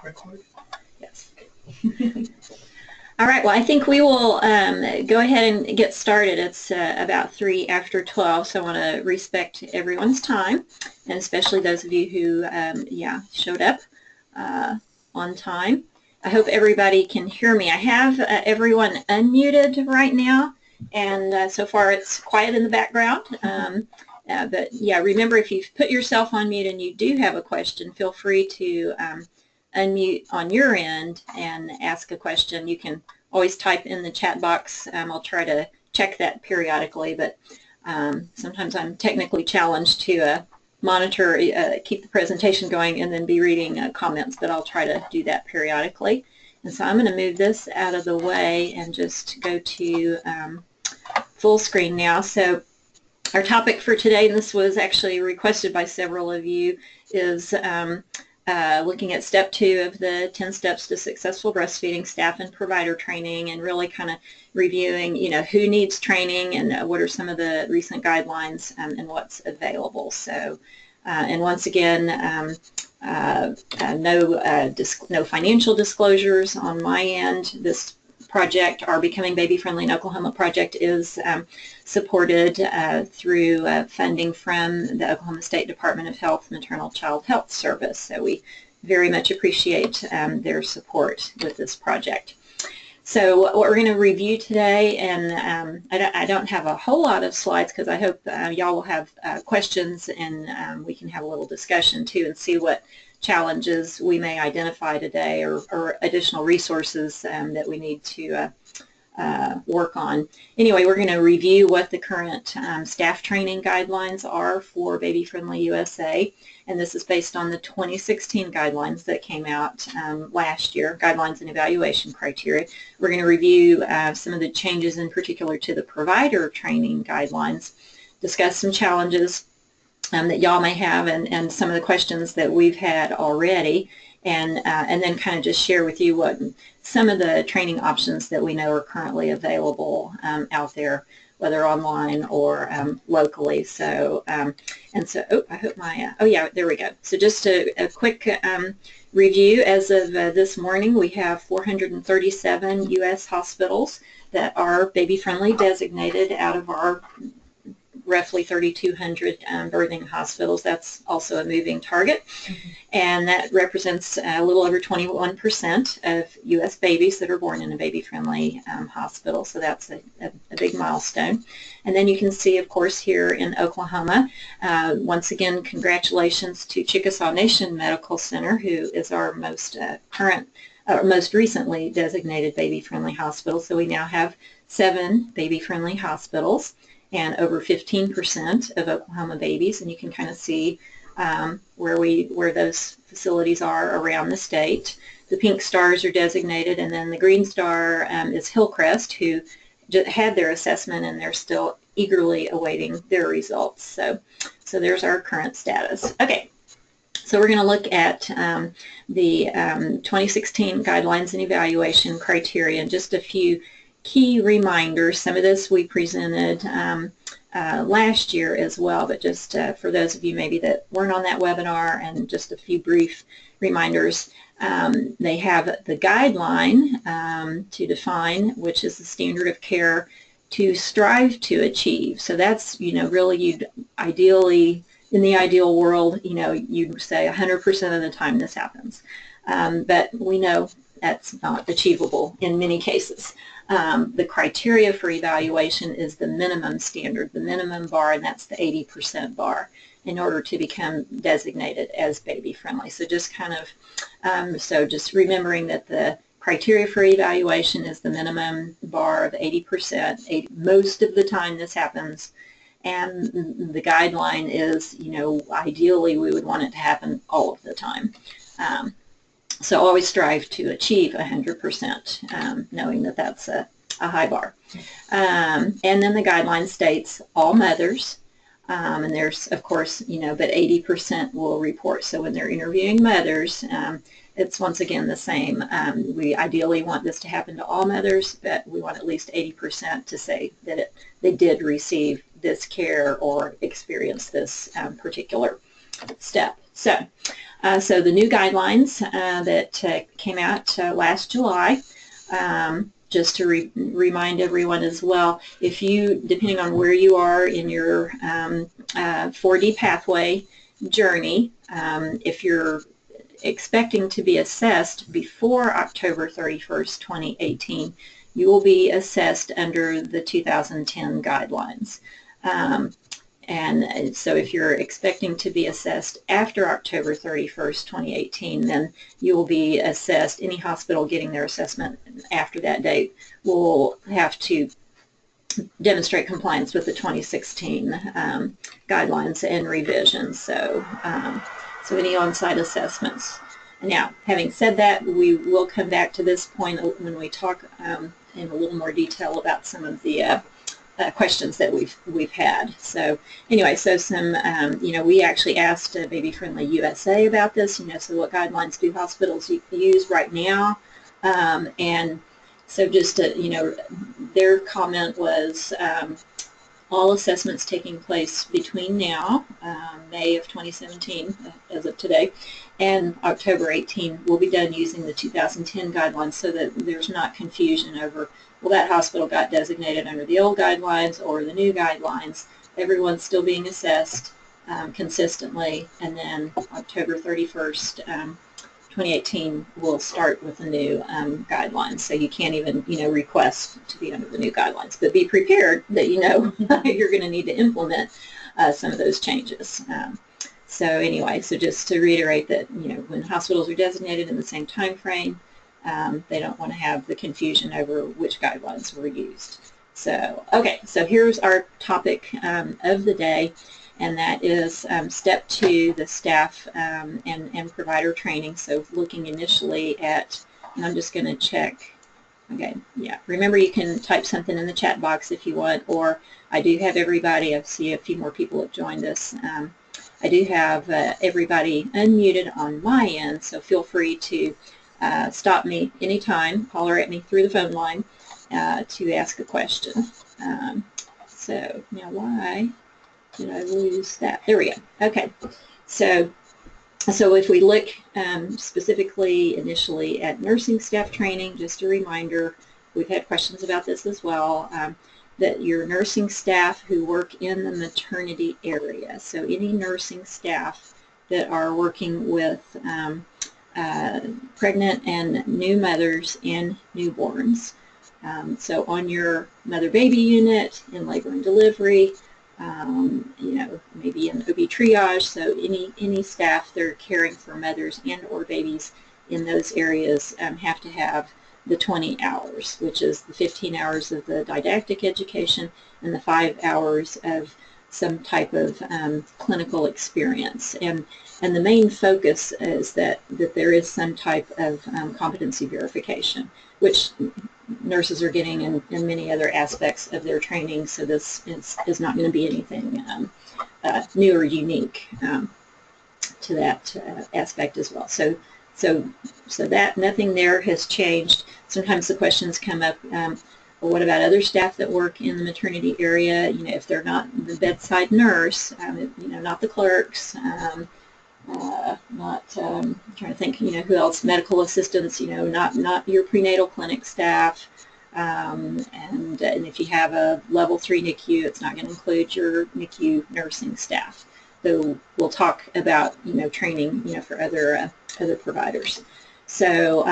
Record? Yes. All right, well, I think we will go ahead and get started. It's about 3 after 12, so I want to respect everyone's time, and especially those of you who, showed up on time. I hope everybody can hear me. I have everyone unmuted right now, and so far it's quiet in the background. But yeah, remember, if you've put yourself on mute and you do have a question, feel free to unmute on your end and ask a question. You can always type in the chat box. I'll try to check that periodically, but sometimes I'm technically challenged to monitor, keep the presentation going, and then be reading comments, but I'll try to do that periodically. And so I'm going to move this out of the way and just go to full screen now. So our topic for today, and this was actually requested by several of you, is looking at step 2 of the 10 steps to successful breastfeeding, staff and provider training, and really kind of reviewing, who needs training and what are some of the recent guidelines and what's available. So, and once again, no financial disclosures on my end. This project, our Becoming Baby Friendly in Oklahoma project, is supported through funding from the Oklahoma State Department of Health Maternal Child Health Service. So we very much appreciate their support with this project. So what we're going to review today, and I don't have a whole lot of slides because I hope y'all will have questions, and we can have a little discussion too and see what challenges we may identify today, or additional resources that we need to work on. Anyway, we're going to review what the current staff training guidelines are for Baby Friendly USA, and this is based on the 2016 guidelines that came out last year, guidelines and evaluation criteria. We're going to review some of the changes in particular to the provider training guidelines, discuss some challenges that y'all may have, and some of the questions that we've had already, and then kind of just share with you what some of the training options that we know are currently available out there, whether online or locally. So, I hope my, oh yeah, there we go. So just a quick review. As of this morning, we have 437 U.S. hospitals that are baby-friendly designated out of our roughly 3,200 birthing hospitals. That's also a moving target. And that represents a little over 21% of U.S. babies that are born in a baby-friendly hospital. So that's a big milestone. And then you can see, of course, here in Oklahoma, once again, congratulations to Chickasaw Nation Medical Center, who is our most most recently designated baby-friendly hospital. So we now have 7 baby-friendly hospitals and over 15% of Oklahoma babies, and you can kind of see where those facilities are around the state. The pink stars are designated, and then the green star is Hillcrest, who had their assessment, and they're still eagerly awaiting their results. So there's our current status. Okay, so we're going to look at the 2016 guidelines and evaluation criteria, and just a few key reminders. Some of this we presented last year as well, but just for those of you maybe that weren't on that webinar, and just a few brief reminders. They have the guideline to define, which is the standard of care to strive to achieve. So that's, really, you'd ideally, in the ideal world, you'd say 100% of the time this happens. But we know that's not achievable in many cases. The criteria for evaluation is the minimum standard, the minimum bar, and that's the 80% bar in order to become designated as baby friendly. So just kind of, just remembering that the criteria for evaluation is the minimum bar of 80%. Most of the time this happens, and the guideline is, ideally we would want it to happen all of the time. So always strive to achieve 100%, knowing that that's a high bar. And then the guideline states all mothers, and there's, of course, but 80% will report. So when they're interviewing mothers, it's once again the same. We ideally want this to happen to all mothers, but we want at least 80% to say that they did receive this care or experience this particular step. So So the new guidelines that came out last July, just to remind everyone as well, if you, depending on where you are in your 4D pathway journey, if you're expecting to be assessed before October 31st, 2018, you will be assessed under the 2010 guidelines. And so if you're expecting to be assessed after October 31st, 2018, then you will be assessed, any hospital getting their assessment after that date will have to demonstrate compliance with the 2016 guidelines and revisions. So, so any on-site assessments. Now, having said that, we will come back to this point when we talk in a little more detail about some of the questions that we've had. So anyway, so some, we actually asked Baby Friendly USA about this, so what guidelines do hospitals use right now? And so just, their comment was all assessments taking place between now, May of 2017, as of today, and October 18 will be done using the 2010 guidelines so that there's not confusion over, well, that hospital got designated under the old guidelines or the new guidelines. Everyone's still being assessed consistently, and then October 31st, 2018 will start with the new guidelines. So you can't even, request to be under the new guidelines, but be prepared that you're going to need to implement some of those changes. So anyway, so just to reiterate that, when hospitals are designated in the same time frame, they don't want to have the confusion over which guidelines were used. So, okay, so here's our topic of the day, and that is step 2, the staff and provider training. So looking initially at, and I'm just going to check, okay, yeah, remember you can type something in the chat box if you want, or I do have everybody, I see a few more people have joined us. I do have everybody unmuted on my end, so feel free to stop me anytime, holler at me through the phone line to ask a question. So now why did I lose that? There we go. Okay. So if we look specifically initially at nursing staff training, just a reminder, we've had questions about this as well, that your nursing staff who work in the maternity area, so any nursing staff that are working with pregnant and new mothers and newborns. So on your mother-baby unit, in labor and delivery, maybe in OB triage, so any staff that are caring for mothers and or babies in those areas have to have the 20 hours, which is the 15 hours of the didactic education and the 5 hours of some type of clinical experience. And the main focus is that there is some type of competency verification, which nurses are getting in many other aspects of their training, so this is not going to be anything new or unique to that aspect as well. So that nothing there has changed. Sometimes the questions come up, well, what about other staff that work in the maternity area? If they're not the bedside nurse, not the clerks, I'm trying to think, who else, medical assistants, not your prenatal clinic staff, and if you have a level 3 NICU, it's not going to include your NICU nursing staff. So we'll talk about, training, for other providers. So,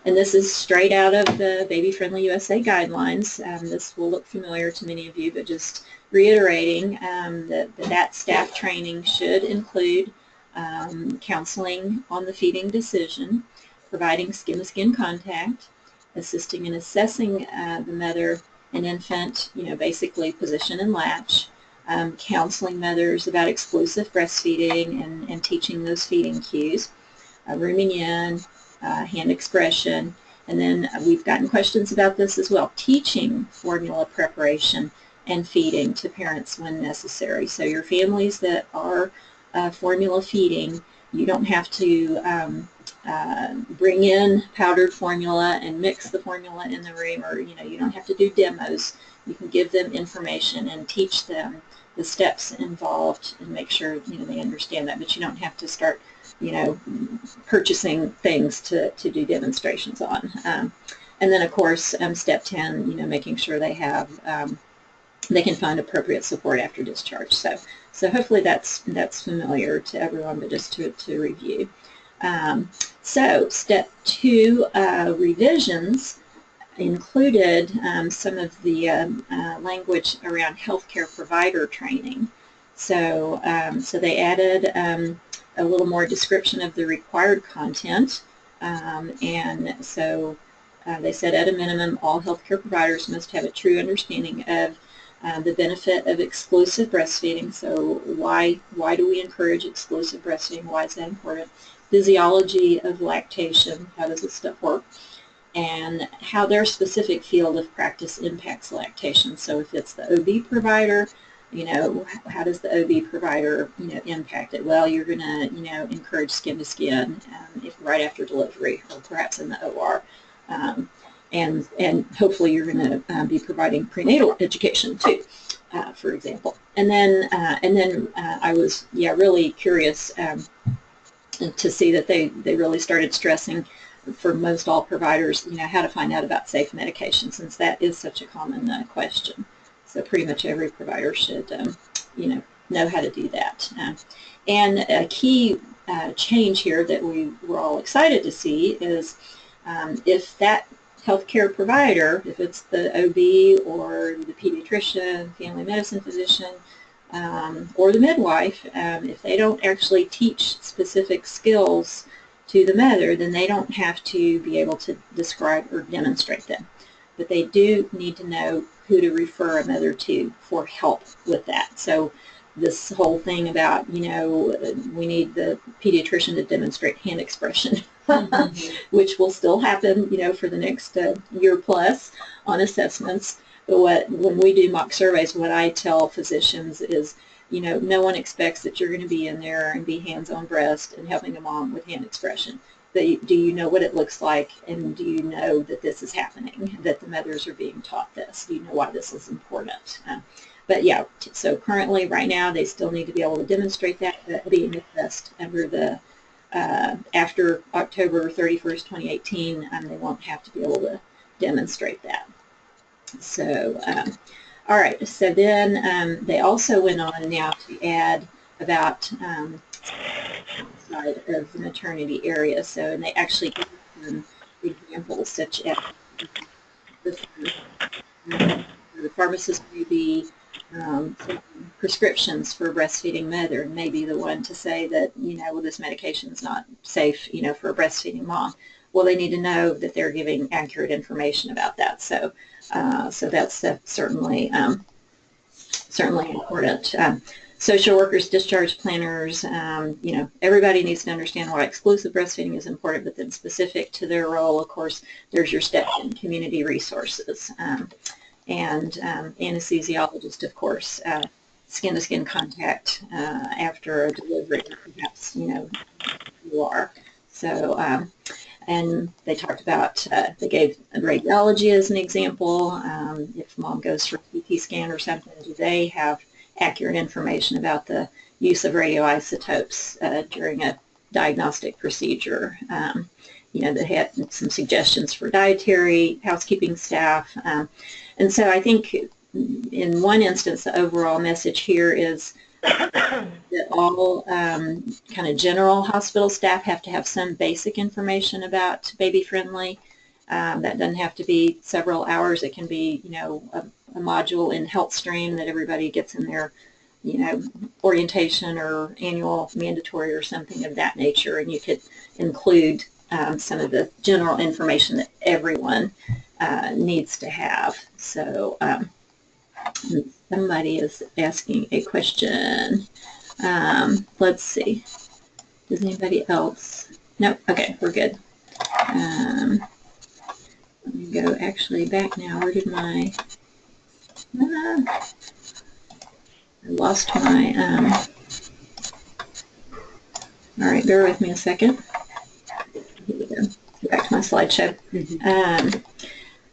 and this is straight out of the Baby Friendly USA guidelines. This will look familiar to many of you, but just reiterating that staff training should include counseling on the feeding decision, providing skin-to-skin contact, assisting in assessing the mother and infant, basically position and latch, counseling mothers about exclusive breastfeeding and teaching those feeding cues, rooming in, hand expression, and then we've gotten questions about this as well, teaching formula preparation and feeding to parents when necessary. So your families that are formula feeding, you don't have to bring in powdered formula and mix the formula in the room, or you don't have to do demos. You can give them information and teach them the steps involved and make sure they understand that, but you don't have to start you know, purchasing things to do demonstrations on. And then, of course, step 10, you know, making sure they have, they can find appropriate support after discharge. So hopefully that's familiar to everyone, but just to review. So step 2, revisions, included some of the language around healthcare provider training. So, so they added a little more description of the required content, and so they said at a minimum all healthcare providers must have a true understanding of the benefit of exclusive breastfeeding. So why do we encourage exclusive breastfeeding? Why is that important? Physiology of lactation, how does this stuff work? And how their specific field of practice impacts lactation. So if it's the OB provider, you know, how does the OB provider, you know, impact it? Well, you're going to, you know, encourage skin to skin if right after delivery, or perhaps in the OR. And hopefully you're going to be providing prenatal education too, for example. And then I was really curious to see that they really started stressing for most all providers, you know, how to find out about safe medication, since that is such a common question. So pretty much every provider should, you know how to do that. And a key change here that we were all excited to see is if that healthcare provider, if it's the OB or the pediatrician, family medicine physician, or the midwife, if they don't actually teach specific skills to the mother, then they don't have to be able to describe or demonstrate them. But they do need to know who to refer a mother to for help with that. So this whole thing about, you know, we need the pediatrician to demonstrate hand expression, which will still happen, you know, for the next year plus on assessments. But when we do mock surveys, what I tell physicians is, you know, no one expects that you're going to be in there and be hands on breast and helping a mom with hand expression. But do you know what it looks like, and do you know that this is happening, that the mothers are being taught this? Do you know why this is important? But yeah, so currently, right now, they still need to be able to demonstrate that being assessed under the, after October 31st, 2018, they won't have to be able to demonstrate that. So, all right, so then they also went on now to add about side of the maternity area. So, and they actually give some examples such as the pharmacist may be prescriptions for a breastfeeding mother, and maybe the one to say that, you know, well, this medication is not safe, you know, for a breastfeeding mom. Well, they need to know that they're giving accurate information about that. So, so that's certainly important. Social workers, discharge planners, you know, everybody needs to understand why exclusive breastfeeding is important, but then specific to their role, of course, there's your step in community resources. And anesthesiologist, of course, skin-to-skin contact after a delivery, perhaps, you know, you are. So, and they talked about, they gave radiology as an example. If mom goes for a CT scan or something, do they have accurate information about the use of radioisotopes during a diagnostic procedure? You know, they had some suggestions for dietary, housekeeping staff. And so I think in one instance, the overall message here is that all kind of general hospital staff have to have some basic information about baby friendly. That doesn't have to be several hours. It can be, you know, a module in HealthStream that everybody gets in their, you know, orientation or annual mandatory or something of that nature. And you could include some of the general information that everyone needs to have. So somebody is asking a question. Let's see. Does anybody else? Nope. Okay, we're good. Let me go actually back now. Where did my... I lost my... all right, bear with me a second. Here we go. Back to my slideshow.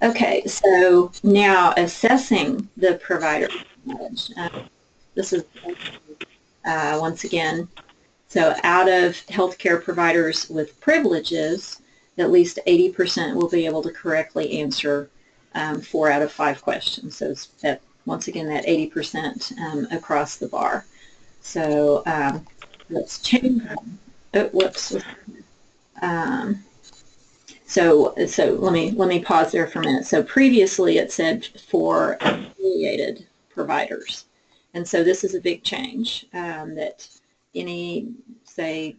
Okay, so now assessing the provider knowledge. This is once again So out of healthcare providers with privileges, at least 80% will be able to correctly answer 4 out of 5 questions. So it's that, once again, that 80% across the bar. So let's change. Oh, whoops. So let me pause there for a minute. So previously it said for affiliated providers, and so this is a big change, that any, say,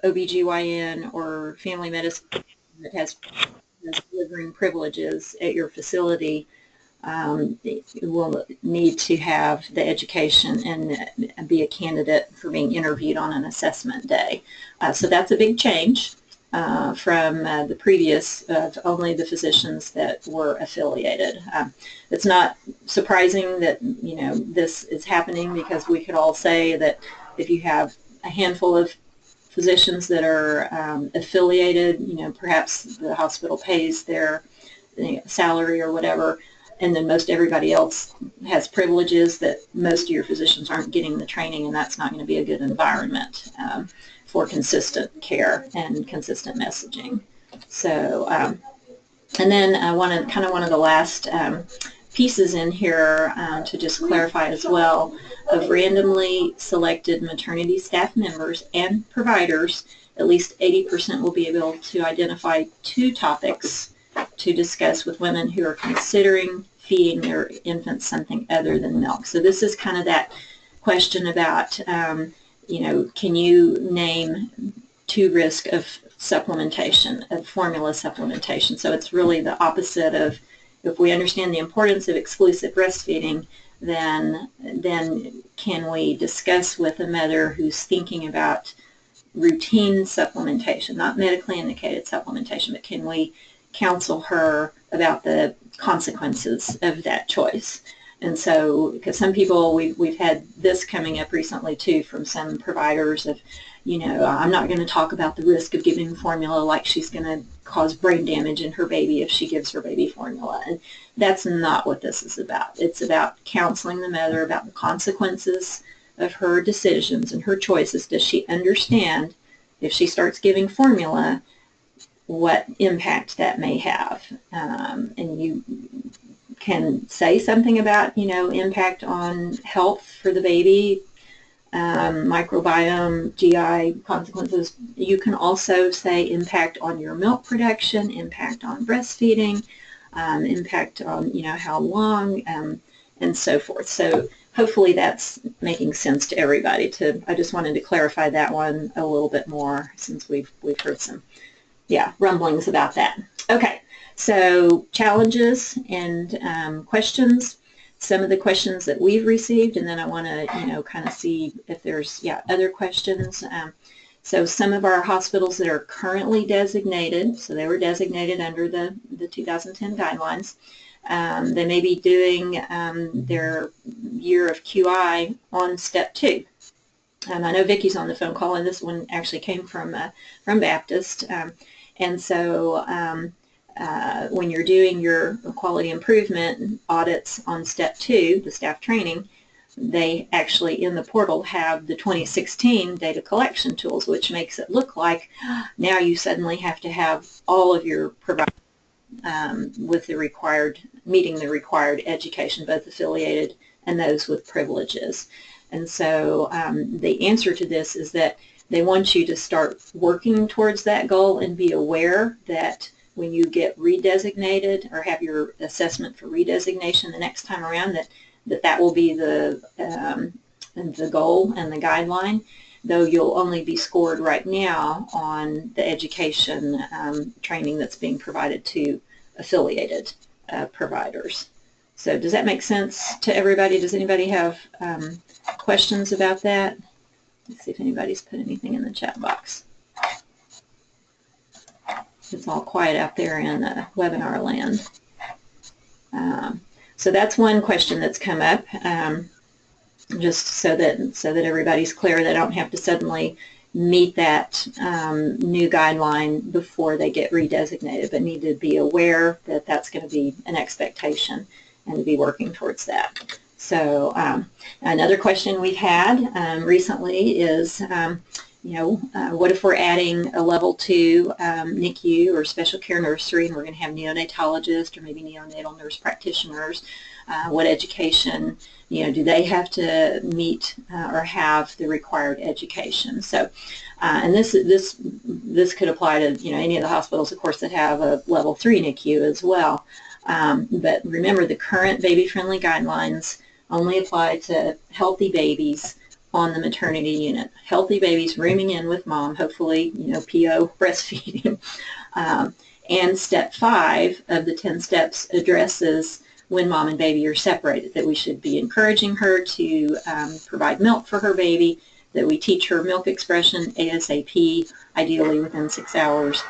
OBGYN or family medicine that has delivering privileges at your facility will need to have the education and be a candidate for being interviewed on an assessment day. So that's a big change from the previous of only the physicians that were affiliated. It's not surprising that this is happening, because we could all say that if you have a handful of physicians that are affiliated, perhaps the hospital pays their salary or whatever, and then most everybody else has privileges, that most of your physicians aren't getting the training, and that's not going to be a good environment for consistent care and consistent messaging. So, and then one of the last pieces in here to just clarify as well, of randomly selected maternity staff members and providers, at least 80% will be able to identify 2 topics to discuss with women who are considering feeding their infants something other than milk. So this is kind of that question about, can you name 2 risks of supplementation, of formula supplementation? So it's really the opposite of, if we understand the importance of exclusive breastfeeding, then can we discuss with a mother who's thinking about routine supplementation, not medically indicated supplementation, but can we counsel her about the consequences of that choice? And so, because some people, we've had this coming up recently too from some providers of, I'm not going to talk about the risk of giving formula, like she's going to cause brain damage in her baby if she gives her baby formula. And that's not what this is about. It's about counseling the mother about the consequences of her decisions and her choices. Does she understand, if she starts giving formula, what impact that may have? And you can say something about, impact on health for the baby, microbiome, GI consequences. You can also say impact on your milk production, impact on breastfeeding, impact on, how long, and so forth. So hopefully that's making sense to everybody. I just wanted to clarify that one a little bit more, since we've heard some, rumblings about that. Okay, so challenges and questions. Some of the questions that we've received, and then I want to, kind of see if there's, other questions. So some of our hospitals that are currently designated, so they were designated under the 2010 guidelines, they may be doing their year of QI on step 2. I know Vicky's on the phone call, and this one actually came from Baptist. And so when you're doing your quality improvement audits on step 2, the staff training, they actually in the portal have the 2016 data collection tools, which makes it look like now you suddenly have to have all of your providers with the meeting the required education, both affiliated and those with privileges. And so the answer to this is that they want you to start working towards that goal and be aware that when you get redesignated or have your assessment for redesignation the next time around, that will be the goal and the guideline, though you'll only be scored right now on the education training that's being provided to affiliated providers. So does that make sense to everybody? Does anybody have questions about that? Let's see if anybody's put anything in the chat box. It's all quiet out there in webinar land. So that's one question that's come up, just so that everybody's clear. They don't have to suddenly meet that new guideline before they get redesignated, but need to be aware that that's going to be an expectation and to be working towards that. So another question we've had recently is, what if we're adding a level 2 NICU or special care nursery, and we're going to have neonatologists or maybe neonatal nurse practitioners? What education, do they have to meet or have the required education? So, and this could apply to any of the hospitals, of course, that have a level 3 NICU as well. But remember, the current baby-friendly guidelines only apply to healthy babies on the maternity unit. Healthy babies rooming in with mom, hopefully, PO breastfeeding. And step 5 of the 10 steps addresses when mom and baby are separated, that we should be encouraging her to provide milk for her baby, that we teach her milk expression ASAP, ideally within 6 hours.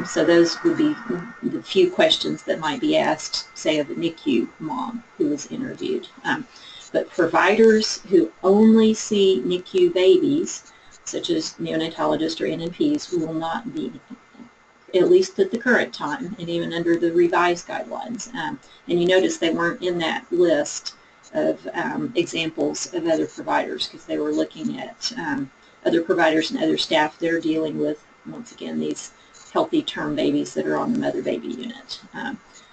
So those would be the few questions that might be asked, say, of a NICU mom who was interviewed. But providers who only see NICU babies, such as neonatologists or NNPs, will not be, at least at the current time, and even under the revised guidelines. And you notice they weren't in that list of examples of other providers, because they were looking at other providers and other staff that are dealing with, once again, these healthy term babies that are on the mother baby unit.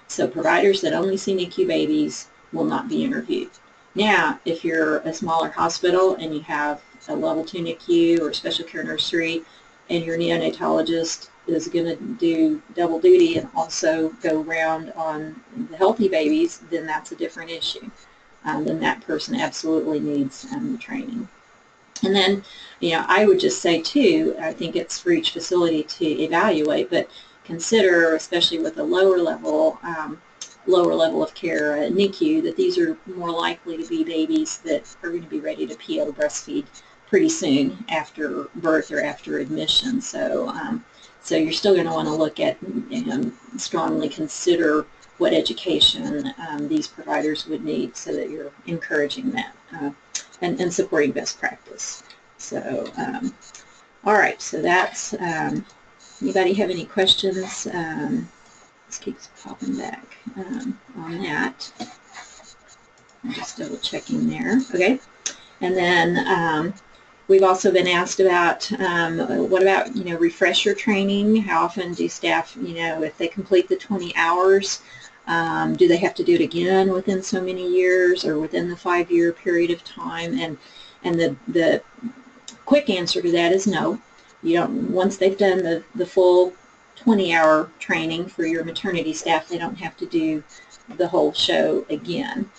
So providers that only see NICU babies will not be interviewed. Now, if you're a smaller hospital and you have a level 2 NICU or special care nursery, and your neonatologist is going to do double duty and also go round on the healthy babies, then that's a different issue. Then that person absolutely needs the training. And then, I would just say too, I think it's for each facility to evaluate, but consider, especially with a lower level of care, NICU, that these are more likely to be babies that are going to be ready to PO breastfeed pretty soon after birth or after admission. So, so you're still going to want to look at and strongly consider what education these providers would need, so that you're encouraging that and supporting best practice. So, all right, so that's, anybody have any questions? This keeps popping back on that. I'm just double checking there. Okay, and then we've also been asked about what about refresher training? How often do staff, if they complete the 20 hours, do they have to do it again within so many years or within the 5-year period of time? And the quick answer to that is no. You don't. Once they've done the full 20-hour training for your maternity staff, they don't have to do the whole show again.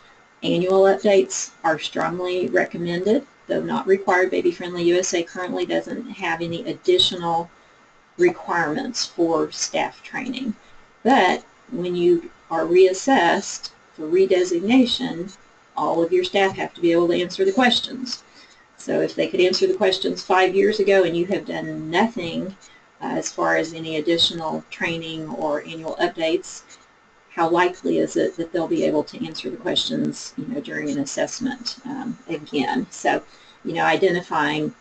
Annual updates are strongly recommended, though not required. Baby Friendly USA currently doesn't have any additional requirements for staff training. But when you are reassessed for redesignation, all of your staff have to be able to answer the questions. So if they could answer the questions 5 years ago and you have done nothing as far as any additional training or annual updates, how likely is it that they'll be able to answer the questions, during an assessment again? So, identifying,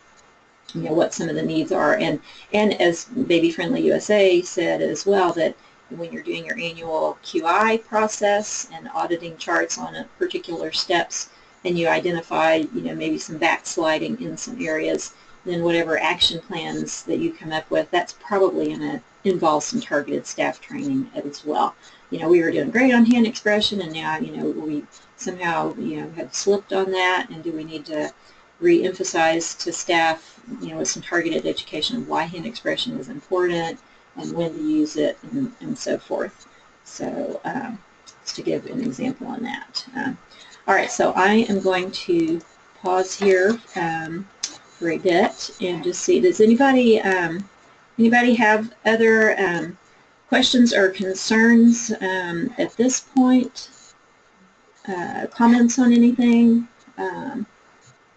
what some of the needs are, and as Baby Friendly USA said as well, that when you're doing your annual QI process and auditing charts on particular steps, and you identify, maybe some backsliding in some areas, then whatever action plans that you come up with, that's probably going to involve some targeted staff training as well. We were doing great on hand expression, and now, we somehow, have slipped on that, and do we need to re-emphasize to staff, with some targeted education of why hand expression is important and when to use it, and so forth. So just to give an example on that. All right, so I am going to pause here for a bit and just see, does anybody have other questions or concerns at this point? Comments on anything?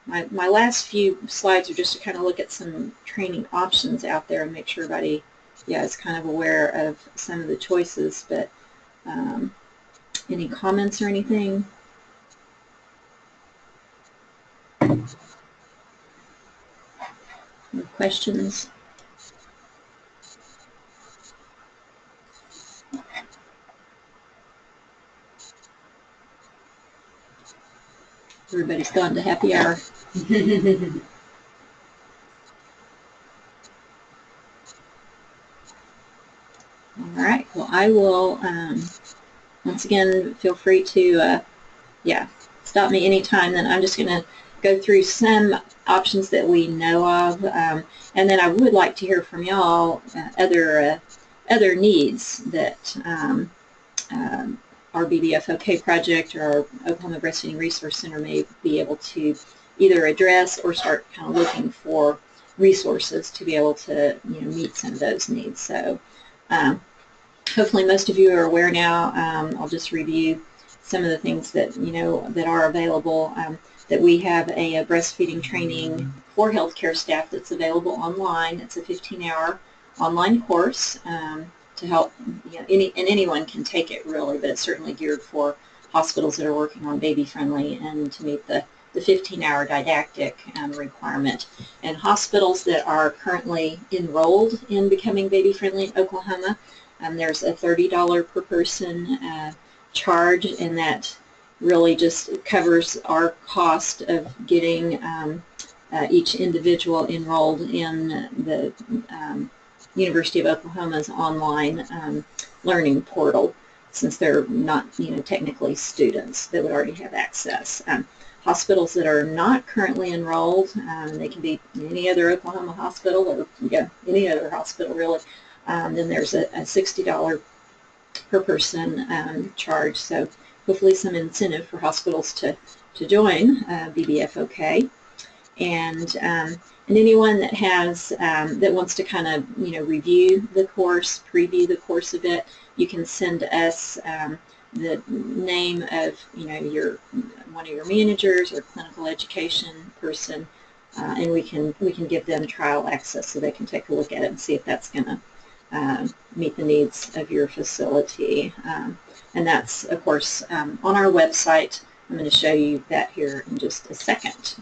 My last few slides are just to kind of look at some training options out there and make sure everybody, is kind of aware of some of the choices. But any comments or anything? Any questions? Everybody's gone to happy hour. All right. Well, I will, once again, feel free to, yeah, stop me anytime. Then I'm just going to go through some options that we know of, and then I would like to hear from y'all other needs that our BBFOK project or our Oklahoma Breastfeeding Resource Center may be able to either address or start kind of looking for resources to be able to meet some of those needs. So hopefully most of you are aware now. I'll just review some of the things that that are available. That we have a breastfeeding training for healthcare staff that's available online. It's a 15-hour online course to help, anyone can take it really, but it's certainly geared for hospitals that are working on baby friendly and to meet the 15-hour didactic requirement. And hospitals that are currently enrolled in becoming baby friendly in Oklahoma, there's a $30 per person charge, and that really just covers our cost of getting each individual enrolled in the University of Oklahoma's online learning portal, since they're not technically students that would already have access. Hospitals that are not currently enrolled, they can be any other Oklahoma hospital or any other hospital really, then there's a $60 per person charge. So hopefully some incentive for hospitals to join BBFOK. And anyone that has that wants to kind of review the course, preview the course a bit, you can send us the name of one of your managers or clinical education person, and we can give them trial access so they can take a look at it and see if that's going to meet the needs of your facility. And that's, of course, on our website. I'm going to show you that here in just a second.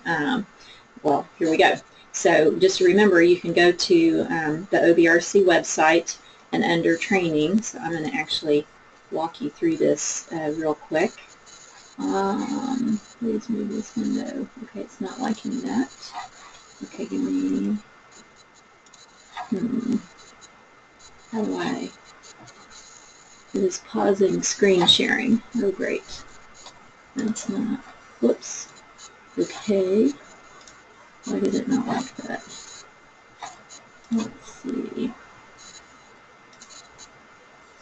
Well, here we go. So just remember, you can go to the OBRC website and under training. So I'm going to actually walk you through this real quick. Please move this window. Okay, it's not liking that. Okay, give me... How do I... It is pausing screen sharing. Oh, great. That's not... Whoops. Okay. Why did it not like that? Let's see.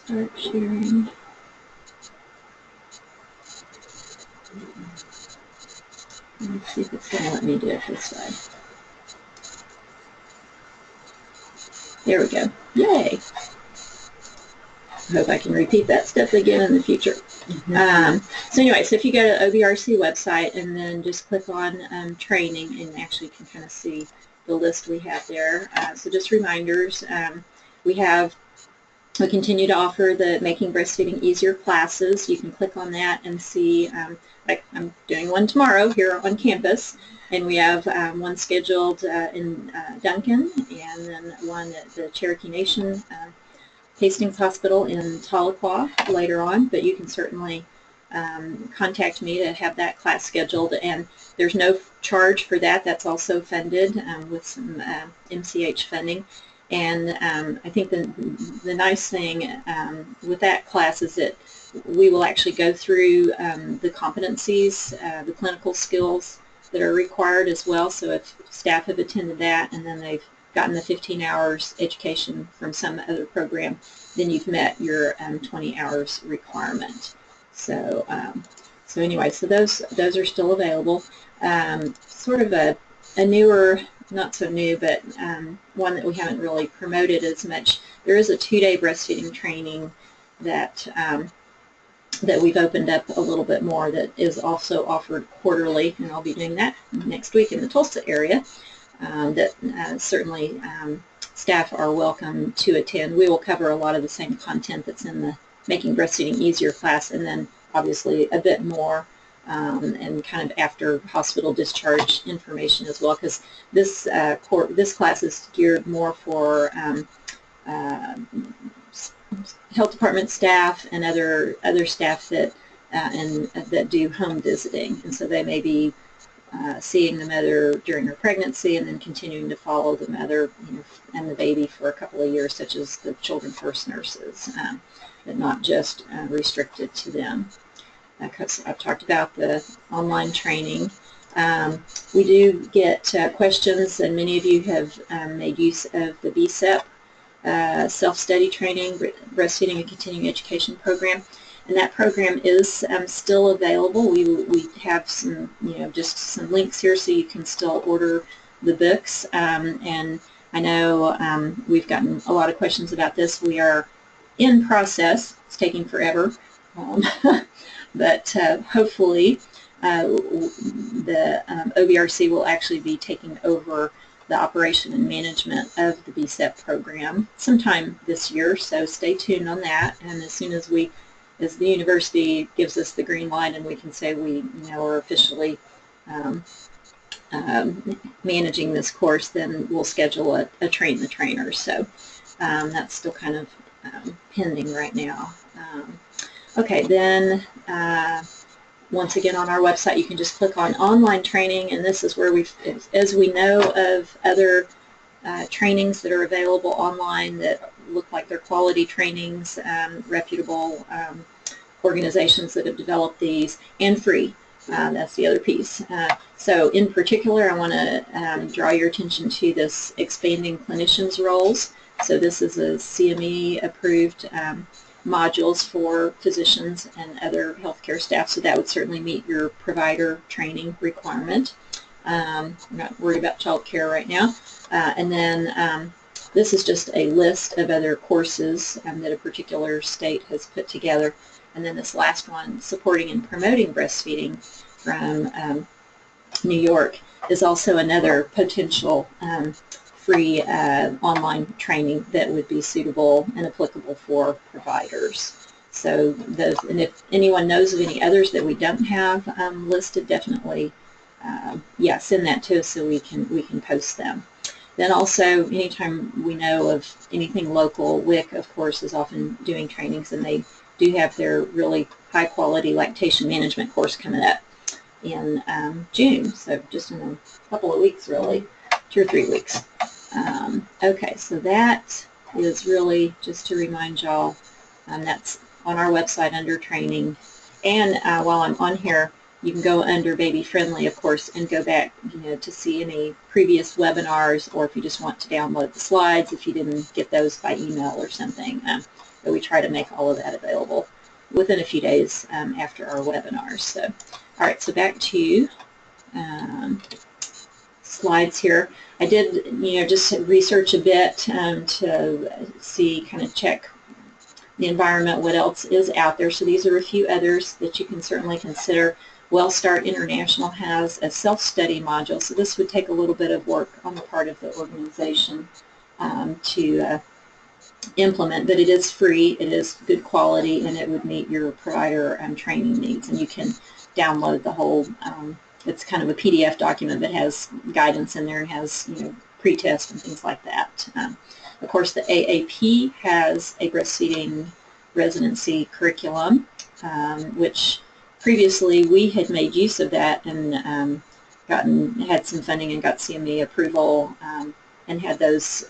Start sharing. Let's see if it's going to let me do it this way. There we go. Yay! I hope I can repeat that step again in the future. So anyway, so if you go to the OBRC website and then just click on training, and actually you can kind of see the list we have there. So just reminders, we continue to offer the Making Breastfeeding Easier classes. You can click on that and see, like I'm doing one tomorrow here on campus, and we have one scheduled in Duncan, and then one at the Cherokee Nation Hastings Hospital in Tahlequah later on, but you can certainly contact me to have that class scheduled, and there's no charge for that. That's also funded with some MCH funding. And I think the nice thing with that class is that we will actually go through the competencies, the clinical skills that are required as well. So if staff have attended that and then they've gotten the 15 hours education from some other program, then you've met your 20 hours requirement. So so anyway, so those are still available. Sort of a newer, not so new, but one that we haven't really promoted as much. There is a 2-day breastfeeding training that that we've opened up a little bit more, that is also offered quarterly, and I'll be doing that next week in the Tulsa area. That certainly staff are welcome to attend. We will cover a lot of the same content that's in the Making Breastfeeding Easier class, and then obviously a bit more and kind of after hospital discharge information as well, because this class is geared more for health department staff and other staff that that do home visiting, and so they may be seeing the mother during her pregnancy, and then continuing to follow the mother, and the baby for a couple of years, such as the Children First nurses, but not just restricted to them. Because I've talked about the online training. We do get questions, and many of you have made use of the BSEP self-study training, breastfeeding and continuing education program, and that program is still available. We have some, just some links here, so you can still order the books. And I know we've gotten a lot of questions about this. We are in process. It's taking forever. But hopefully the OBRC will actually be taking over the operation and management of the BSEP program sometime this year, so stay tuned on that. And as soon as the university gives us the green light and we can say we are officially managing this course, then we'll schedule a train the trainer. So that's still kind of pending right now. Okay, then once again on our website you can just click on online training, and this is where as we know of other trainings that are available online that look like they're quality trainings, reputable organizations that have developed these, and free. That's the other piece. So in particular, I want to draw your attention to this expanding clinicians roles. So this is a CME approved modules for physicians and other healthcare staff, so that would certainly meet your provider training requirement. I'm not worried about child care right now. And then this is just a list of other courses that a particular state has put together. And then this last one, supporting and promoting breastfeeding, from New York, is also another potential free online training that would be suitable and applicable for providers. So those, and if anyone knows of any others that we don't have listed, definitely send that to us so we can post them. Then also, anytime we know of anything local, WIC, of course, is often doing trainings, and they do have their really high quality lactation management course coming up in June, so just in a couple of weeks, really, 2 or 3 weeks. Okay, so that is really just to remind y'all, that's on our website under training. And while I'm on here, you can go under baby friendly, of course, and go back, to see any previous webinars, or if you just want to download the slides if you didn't get those by email or something. But we try to make all of that available within a few days after our webinars. So, all right, so back to slides here. I did, just research a bit to see, kind of check the environment, what else is out there. So these are a few others that you can certainly consider. WellStart International has a self-study module, so this would take a little bit of work on the part of the organization to implement, but it is free, it is good quality, and it would meet your provider training needs. And you can download the whole, it's kind of a PDF document that has guidance in there and has, pre-test and things like that. Of course, the AAP has a breastfeeding residency curriculum, which previously we had made use of that and had some funding and got CME approval, and had those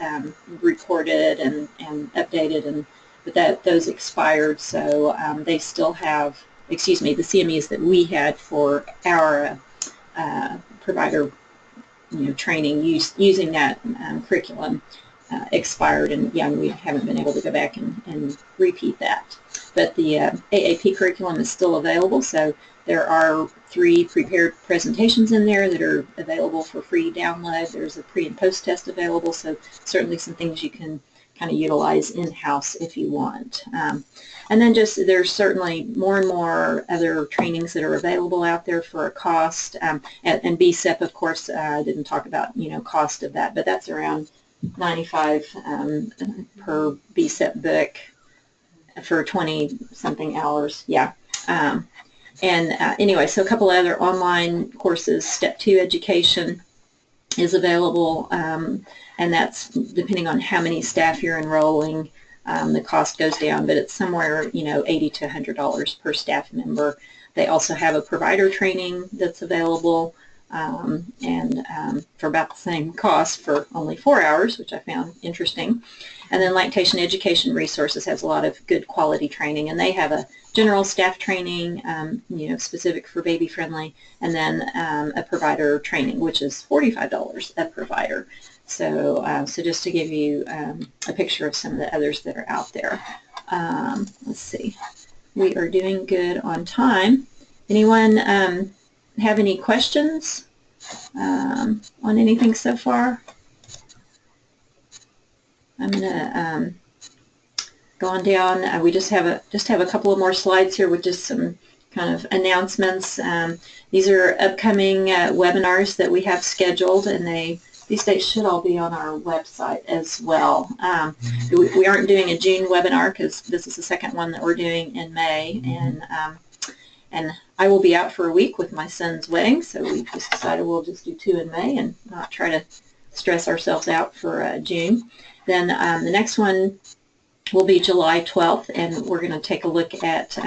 recorded and updated, but those expired, so they still have, the CMEs that we had for our provider training using that curriculum expired, and we haven't been able to go back and repeat that. But the AAP curriculum is still available, so there are 3 prepared presentations in there that are available for free download. There's a pre and post test available, so certainly some things you can kind of utilize in-house if you want. And then there's certainly more and more other trainings that are available out there for a cost. And BSEP, of course, didn't talk about cost of that, but that's around $95 per BSEP book for 20-something hours. Anyway, so a couple other online courses. Step 2 education is available, and that's depending on how many staff you're enrolling. The cost goes down, but it's somewhere $80 to $100 per staff member. They also have a provider training that's available for about the same cost for only 4 hours, which I found interesting. And then Lactation Education Resources has a lot of good quality training, and they have a general staff training, specific for baby friendly, and then a provider training, which is $45 a provider. So, so just to give you a picture of some of the others that are out there. Let's see. We are doing good on time. Anyone have any questions on anything so far? I'm going to go on down. We just have a couple of more slides here with just some kind of announcements. These are upcoming webinars that we have scheduled, and these dates should all be on our website as well. We aren't doing a June webinar because this is the second one that we're doing in May, and I will be out for a week with my son's wedding, so we've just decided we'll just do 2 in May and not try to stress ourselves out for June. Then the next one will be July 12th, and we're going to take a look at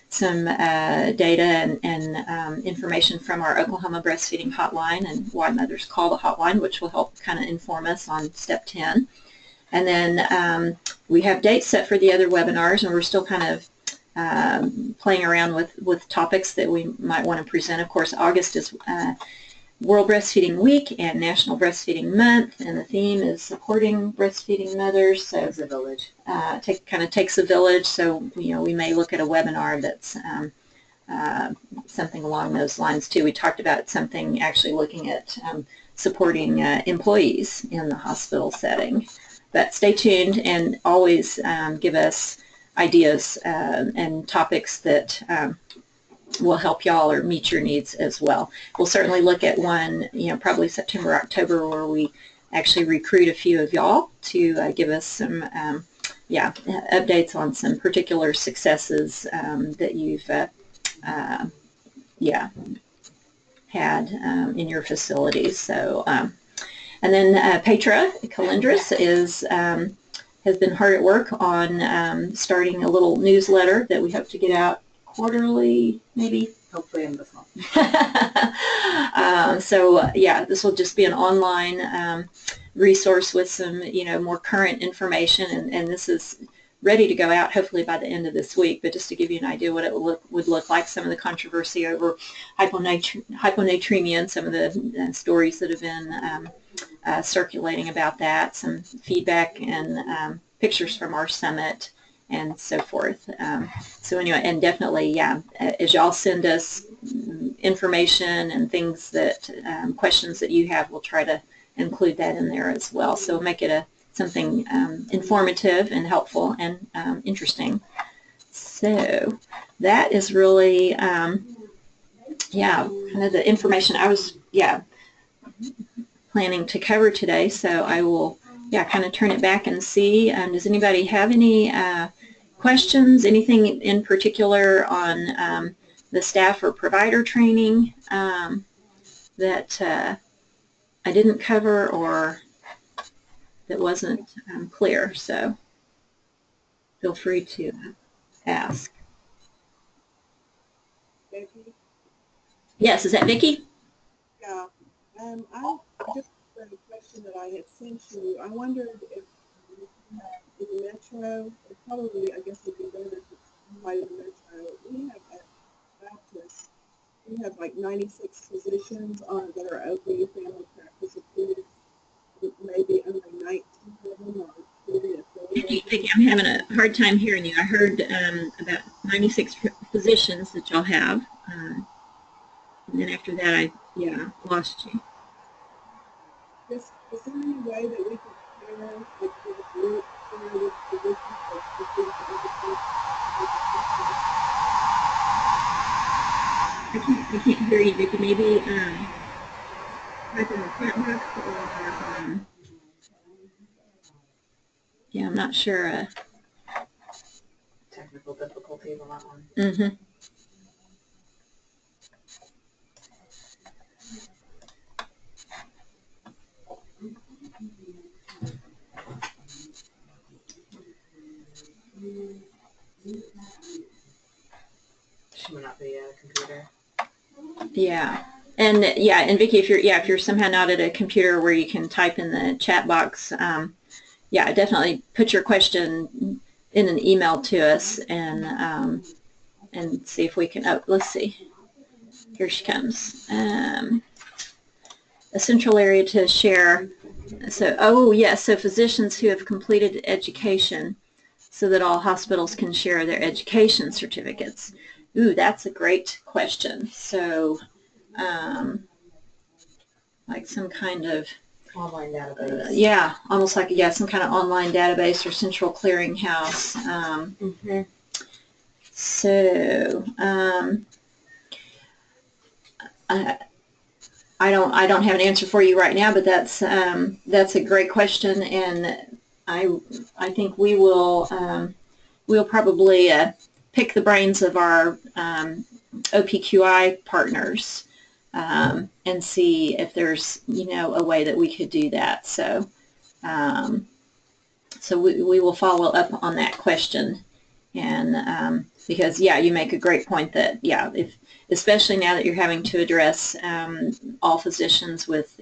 some data and information from our Oklahoma breastfeeding hotline and why mothers call the hotline, which will help kind of inform us on step 10. And then we have dates set for the other webinars, and we're still kind of playing around with topics that we might want to present. Of course, August is World Breastfeeding Week and National Breastfeeding Month, and the theme is supporting breastfeeding mothers. So it's a village. Kind of takes a village. So we may look at a webinar that's something along those lines too. We talked about something actually looking at supporting employees in the hospital setting. But stay tuned and always give us ideas and topics that will help y'all or meet your needs as well. We'll certainly look at one, probably September, October, where we actually recruit a few of y'all to give us some, updates on some particular successes that you've, had in your facilities. So, and then Petra Calendris has been hard at work on starting a little newsletter that we hope to get out quarterly, maybe. Hopefully in this month. So yeah, this will just be an online resource with some more current information, and this is ready to go out hopefully by the end of this week. But just to give you an idea what it would look like, some of the controversy over hyponatremia and some of the stories that have been circulating about that, some feedback and pictures from our summit and so forth. So anyway, and definitely, as y'all send us information and things that, questions that you have, we'll try to include that in there as well. So make it something informative and helpful and interesting. So that is really, kind of the information I was, planning to cover today. So I will, kind of turn it back and see. Does anybody have any questions, anything in particular on the staff or provider training that I didn't cover or that wasn't clear? So feel free to ask. Becky? Yes, is that Vicki? Yeah. I just had a question that I had sent you. I wondered if in the metro, it probably, I guess, would be better if it's right in the metro. We have at Baptist, we have like 96 physicians that are OB family practice approved. Maybe only 19 of them are affiliated. Vicki, I'm having a hard time hearing you. I heard about 96 physicians that y'all have. And then after that, I lost you. Is there any way that we could share with the group, share with physicians I can't hear you, Vicki. Maybe type in the chat box or I'm not sure. Technical difficulties on that one. Mm-hmm. She went out the computer. Yeah. And yeah, and Vicki, if you're somehow not at a computer where you can type in the chat box, yeah, definitely put your question in an email to us and see if we can. Oh, let's see. Here she comes. A central area to share. So, oh yes, so physicians who have completed education, so that all hospitals can share their education certificates. Ooh, that's a great question. So, like some kind of Online database. yeah, almost like some kind of online database or central clearinghouse. So I don't have an answer for you right now, but that's a great question, and I think we'll probably pick the brains of our OPQI partners and see if there's a way that we could do that. So so we will follow up on that question, and because yeah, you make a great point that yeah, if especially now that you're having to address all physicians with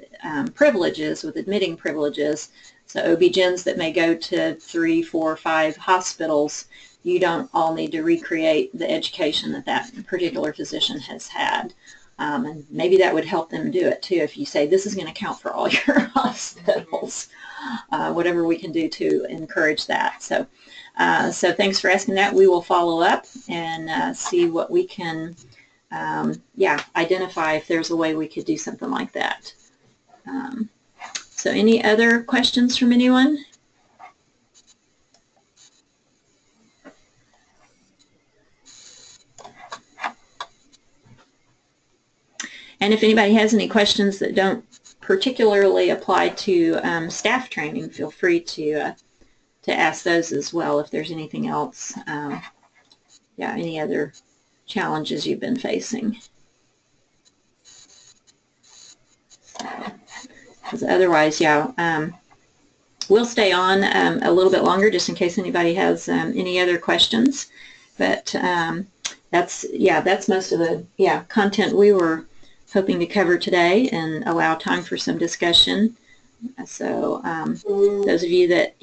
privileges, with admitting privileges, so OB-GYNs that may go to 3, 4, 5 hospitals, you don't all need to recreate the education that that particular physician has had. And maybe that would help them do it too if you say this is going to count for all your hospitals. Whatever we can do to encourage that. So, so thanks for asking that. We will follow up and see what we can, yeah, identify if there's a way we could do something like that. So any other questions from anyone? And if anybody has any questions that don't particularly apply to staff training, feel free to ask those as well if there's anything else, yeah, any other challenges you've been facing. Because otherwise, yeah, we'll stay on a little bit longer just in case anybody has any other questions. But that's most of the content we were hoping to cover today and allow time for some discussion. So those of you that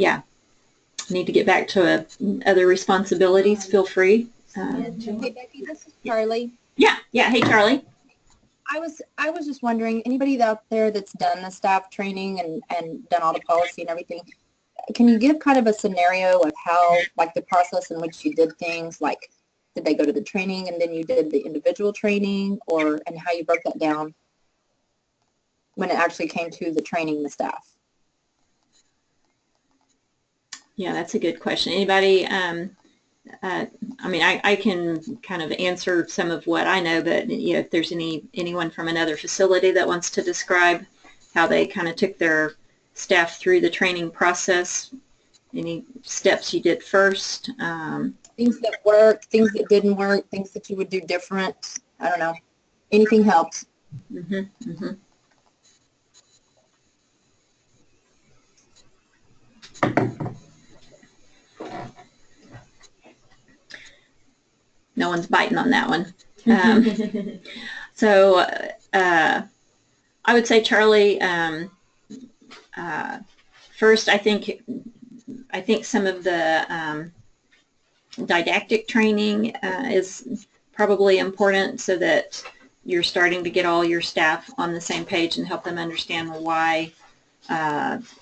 need to get back to other responsibilities, feel free. Hey Becky, this is Charlie. Yeah. Hey Charlie. I was just wondering, anybody out there that's done the staff training and done all the policy and everything, can you give kind of a scenario of how, like the process in which you did things, like did they go to the training and then you did the individual training, and how you broke that down when it actually came to the training the staff? Yeah, that's a good question. Anybody, I mean, I can kind of answer some of what I know, but if there's anyone from another facility that wants to describe how they kind of took their staff through the training process, any steps you did first. Things that worked, things that didn't work, things that you would do different. I don't know. Anything helps. No one's biting on that one. So I would say, Charlie, first, I think some of the didactic training is probably important so that you're starting to get all your staff on the same page and help them understand why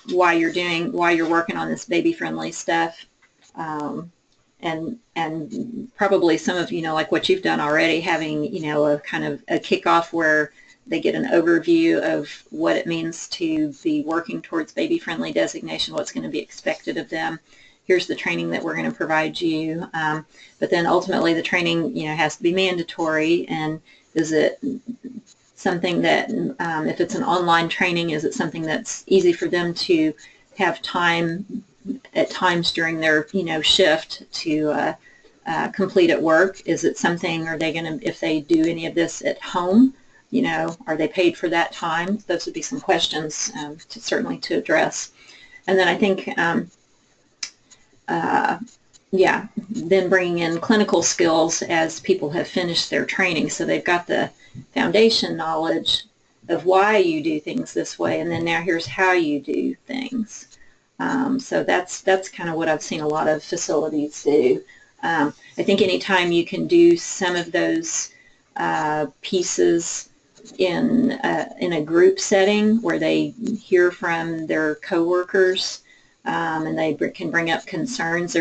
you're working on this baby-friendly stuff. And probably some of like what you've done already, having a kind of a kickoff where they get an overview of what it means to be working towards baby-friendly designation, what's going to be expected of them. Here's the training that we're going to provide you. But then ultimately the training has to be mandatory, and is it something that if it's an online training, is it something that's easy for them to have time at times during their shift to complete at work? Is it something, are they going to, if they do any of this at home, are they paid for that time? Those would be some questions certainly to address. And then I think yeah, then bringing in clinical skills as people have finished their training. So they've got the foundation knowledge of why you do things this way, and then now here's how you do things. So that's kind of what I've seen a lot of facilities do. I think anytime you can do some of those pieces in a group setting where they hear from their coworkers and they can bring up concerns.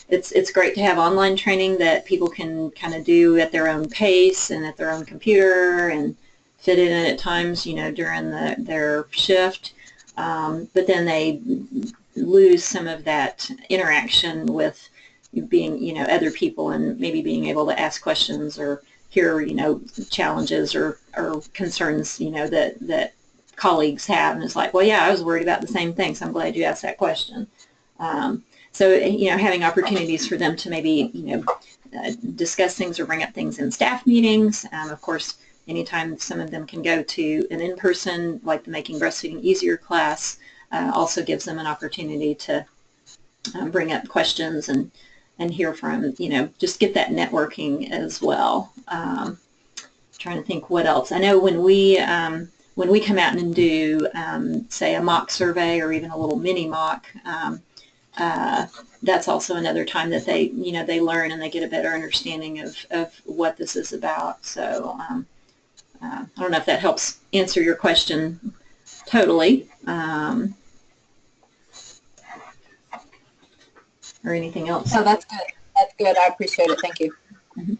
It's great to have online training that people can kind of do at their own pace and at their own computer and fit it in at times, you know, during their shift. But then they lose some of that interaction with being, you know, other people and maybe being able to ask questions or hear, you know, challenges or concerns, you know, that colleagues have. And it's like, well, yeah, I was worried about the same thing, so I'm glad you asked that question. So, you know, having opportunities for them to maybe, you know, discuss things or bring up things in staff meetings. Of course, anytime some of them can go to an in-person, like the Making Breastfeeding Easier class, also gives them an opportunity to bring up questions and hear from, you know, just get that networking as well. Trying to think what else. I know when we come out and do, say, a mock survey or even a little mini mock, that's also another time that they, you know, they learn and they get a better understanding of what this is about. So I don't know if that helps answer your question totally, or anything else. No, that's good. That's good. I appreciate it. Thank you. Mm-hmm.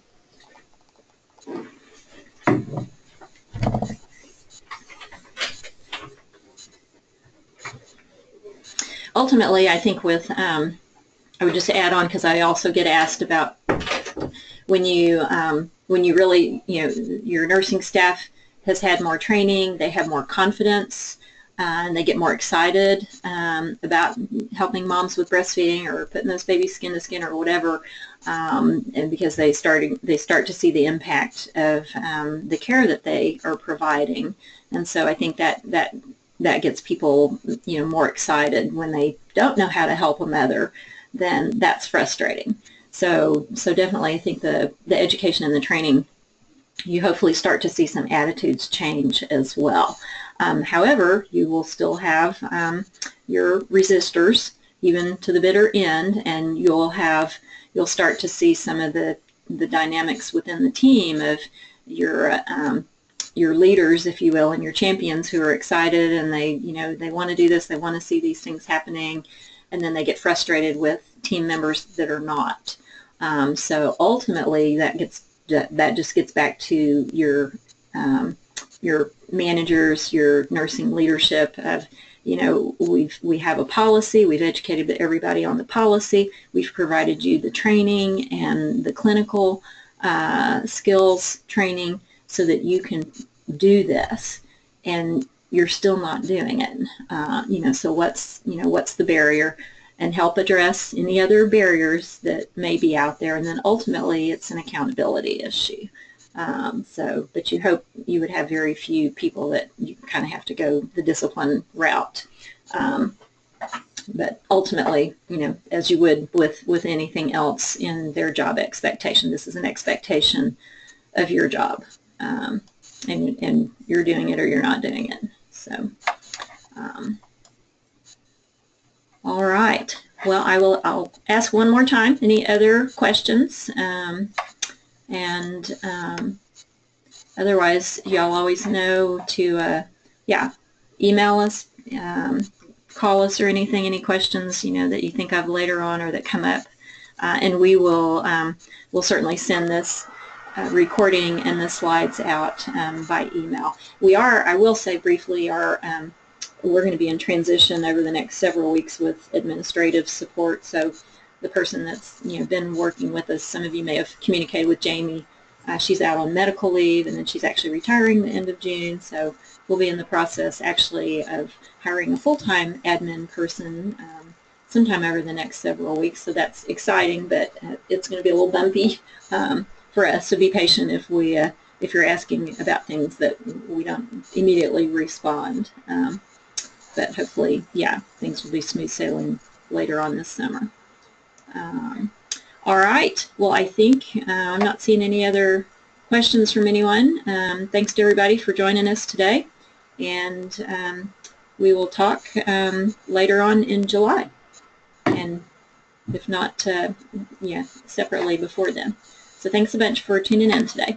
Ultimately, I think with, I would just add on, because I also get asked about when you really, you know, your nursing staff has had more training, they have more confidence, and they get more excited about helping moms with breastfeeding or putting those babies skin to skin or whatever, and because they start to see the impact of the care that they are providing. And so I think that gets people, you know, more excited. When they don't know how to help a mother, then that's frustrating. So definitely I think the education and the training, you hopefully start to see some attitudes change as well. However, you will still have your resistors even to the bitter end, and you'll start to see some of the dynamics within the team of your leaders, if you will, and your champions who are excited and they, you know, they want to do this, they want to see these things happening, and then they get frustrated with team members that are not. So ultimately, that just gets back to your managers, your nursing leadership of, you know, we have a policy, we've educated everybody on the policy, we've provided you the training and the clinical skills training so that you can do this, and you're still not doing it. You know, so what's the barrier, and help address any other barriers that may be out there, and then ultimately it's an accountability issue. But you hope you would have very few people that you kind of have to go the discipline route. But ultimately, you know, as you would with anything else in their job expectation, this is an expectation of your job, and you're doing it or you're not doing it. So, all right. Well, I'll ask one more time. Any other questions? Otherwise, y'all always know to, email us, call us or anything, any questions, you know, that you think of later on or that come up. And we will, we'll certainly send this recording and the slides out by email. I will say briefly, we're going to be in transition over the next several weeks with administrative support. So the person that's, you know, been working with us, some of you may have communicated with Jamie. She's out on medical leave, and then she's actually retiring the end of June. So we'll be in the process actually of hiring a full-time admin person sometime over the next several weeks. So that's exciting, but it's going to be a little bumpy for us. So be patient if you're asking about things that we don't immediately respond. But hopefully, yeah, things will be smooth sailing later on this summer. All right. Well, I think I'm not seeing any other questions from anyone. Thanks to everybody for joining us today, and we will talk later on in July, and if not, yeah, separately before then. So thanks a bunch for tuning in today.